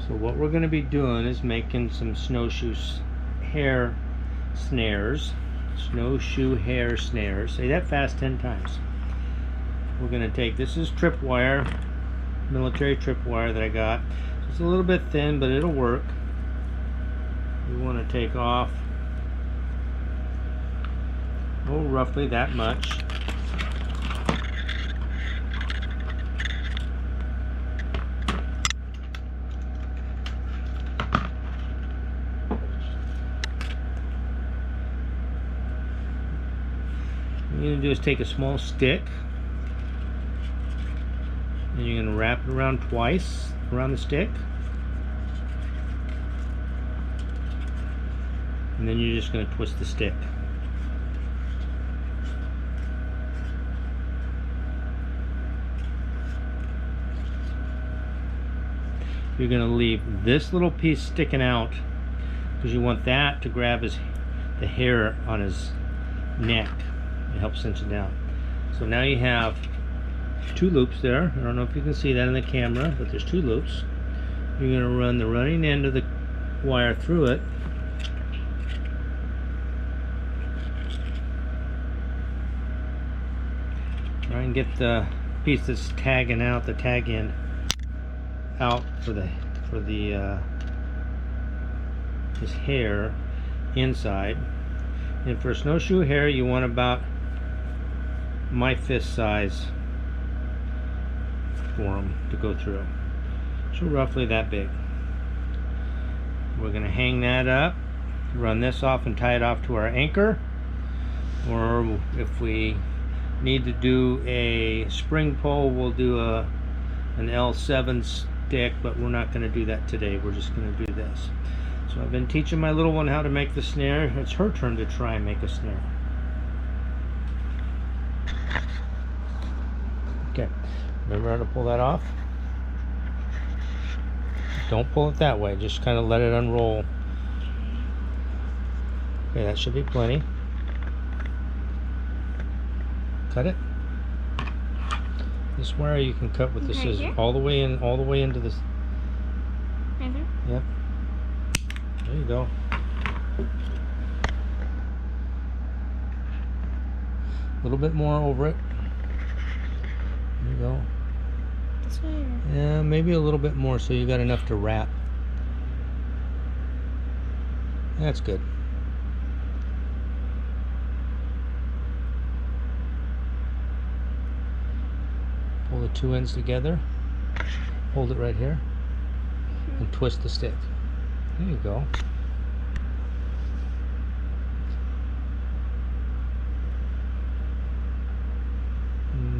So what we're going to be doing is making some snowshoe hare snares. Snowshoe hare snares. Say that fast 10 times. We're going to take, this is tripwire, military tripwire that I got. It's a little bit thin, but it'll work. We want to take off, oh, roughly that much. What you're going to do is take a small stick and you're going to wrap it around twice around the stick, and then you're just going to twist the stick. You're going to leave this little piece sticking out because you want that to grab the hair on his neck. It helps cinch it down. So now you have 2 loops there. I don't know if you can see that in the camera, but there's 2 loops. You're going to run the running end of the wire through it. Try and get the piece that's tagging out, the tag end, out for his hair inside. And for a snowshoe hare, you want about my fist size for them to go through. So roughly that big. We're going to hang that up, run this off and tie it off to our anchor, or if we need to do a spring pole, we'll do an L7 stick, but we're not going to do that today. We're just going to do this. So I've been teaching my little one how to make the snare. It's her turn to try and make a snare. Okay, remember how to pull that off? Don't pull it that way, just kind of let it unroll. Okay, that should be plenty. Cut it. This wire you can cut with the scissors all the way in, all the way into this. Right there? Yep. There you go. A little bit more over it. There you go. This way? Yeah, maybe a little bit more so you got enough to wrap. That's good. Pull the 2 ends together. Hold it right here. And twist the stick. There you go.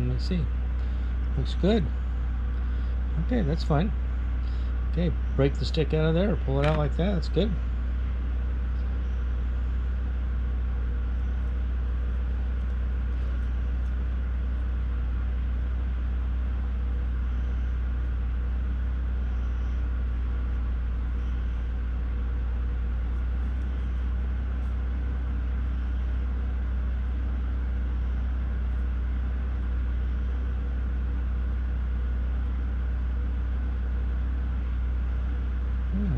Let's see. Looks good. Okay, that's fine. Okay, break the stick out of there, or pull it out like that. That's good.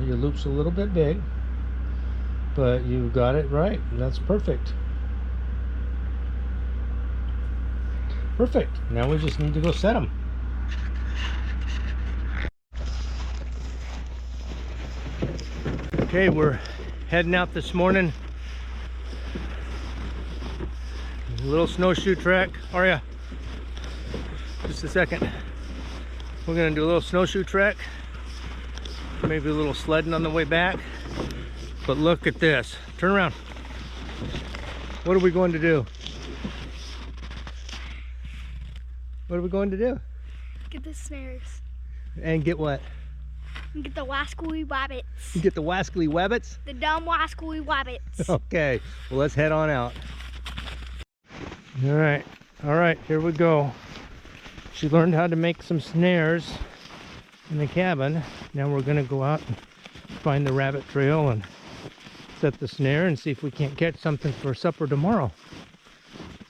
Your loop's a little bit big, but you got it right. That's perfect. Perfect. Now we just need to go set them. Okay, we're heading out this morning. A little snowshoe trek. How are ya? Just a second. We're gonna do a little snowshoe trek. Maybe a little sledding on the way back. But look at this. Turn around. What are we going to do? What are we going to do? Get the snares. And get what? And get the wascally wabbits. You get the wascally wabbits? The dumb wascally wabbits. Okay, well, let's head on out. All right, here we go. She learned how to make some snares in the cabin. Now we're gonna go out and find the rabbit trail and set the snare and see if we can't catch something for supper tomorrow.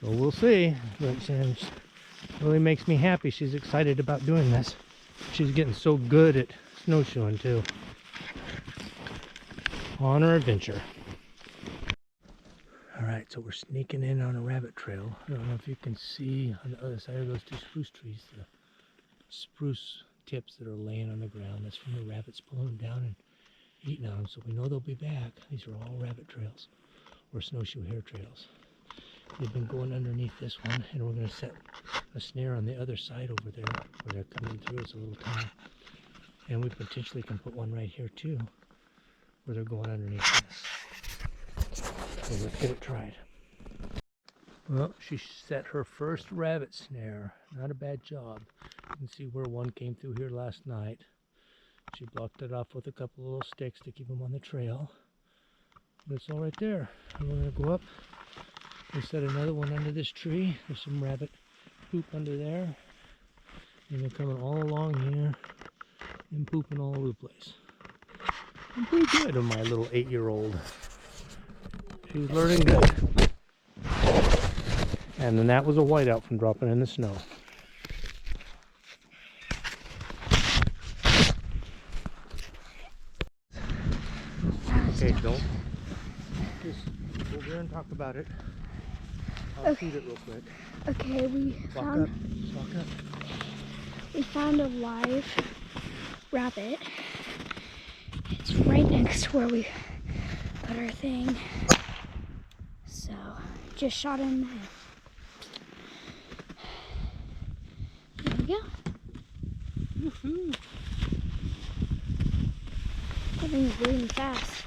So we'll see, but it really makes me happy. She's excited about doing this. She's getting so good at snowshoeing too. on our adventure. Alright, so we're sneaking in on a rabbit trail. I don't know if you can see on the other side of those two spruce trees, the spruce tips that are laying on the ground. That's from the rabbits pulling them down and eating on them, so we know they'll be back. These are all rabbit trails, or snowshoe hare trails. They've been going underneath this one, and we're going to set a snare on the other side over there where they're coming through. It's a little tunnel. And we potentially can put one right here too, where they're going underneath this. So let's get it tried. Well, she set her first rabbit snare. Not a bad job. You can see where one came through here last night. She blocked it off with a couple of little sticks to keep them on the trail. But it's all right there. And we're going to go up and set another one under this tree. There's some rabbit poop under there. And they're coming all along here and pooping all over the place. I'm pretty good on my little 8-year-old. She's learning good. And then that was a whiteout from dropping in the snow. Okay, don't just go over there and talk about it. I'll shoot it real quick. Okay, Walk up. We found a live rabbit. It's right next to where we put our thing. So, just shot him in the head. There we go. Woohoo! Everything's moving fast.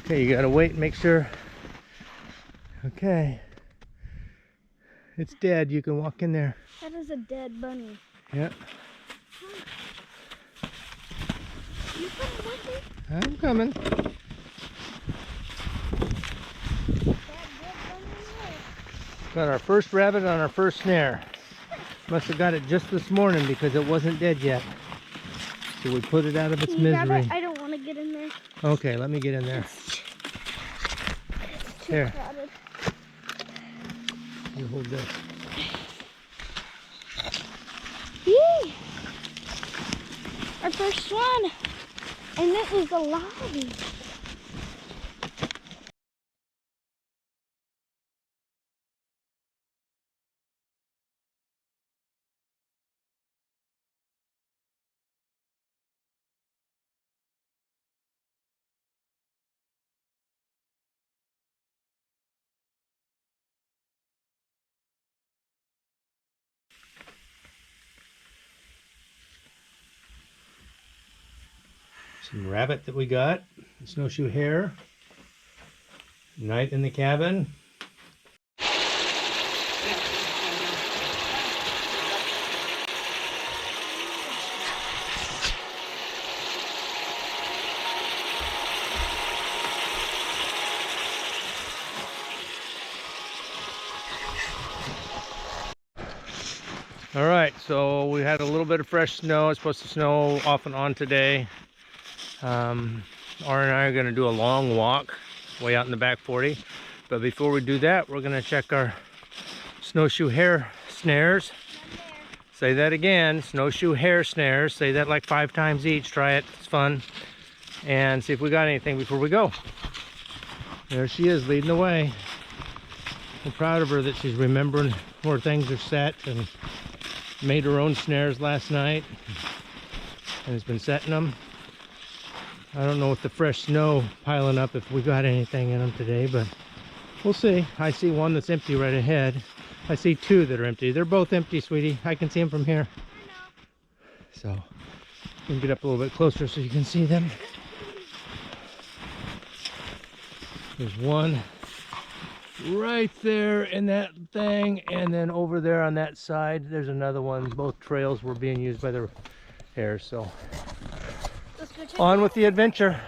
Okay, you gotta wait and make sure. Okay. It's dead. You can walk in there. That is a dead bunny. Yep. You coming with me? I'm coming. That dead bunny in there. Got our first rabbit on our first snare. Must have got it just this morning because it wasn't dead yet. So we put it out of its Can you grab misery. it? I don't want to get in there. Okay, let me get in there. It's too Here. crowded. You hold this. Yay! Our first one. And this is alive. Some rabbit that we got. Snowshoe hare. Night in the cabin. All right, so we had a little bit of fresh snow. It's supposed to snow off and on today. Aaron and I are going to do a long walk way out in the back 40. But before we do that, we're going to check our snowshoe hare snares. Say that again, snowshoe hare snares. Say that like 5 times each. Try it, it's fun. And see if we got anything before we go. There she is leading the way. I'm proud of her that she's remembering where things are set and made her own snares last night and has been setting them. I don't know with the fresh snow piling up if we got anything in them today, but we'll see. I see one that's empty right ahead. I see 2 that are empty. They're both empty, sweetie. I can see them from here. So you can get up a little bit closer so you can see them. There's one right there in that thing, and then over there on that side there's another one. Both trails were being used by the hares, so on with the adventure.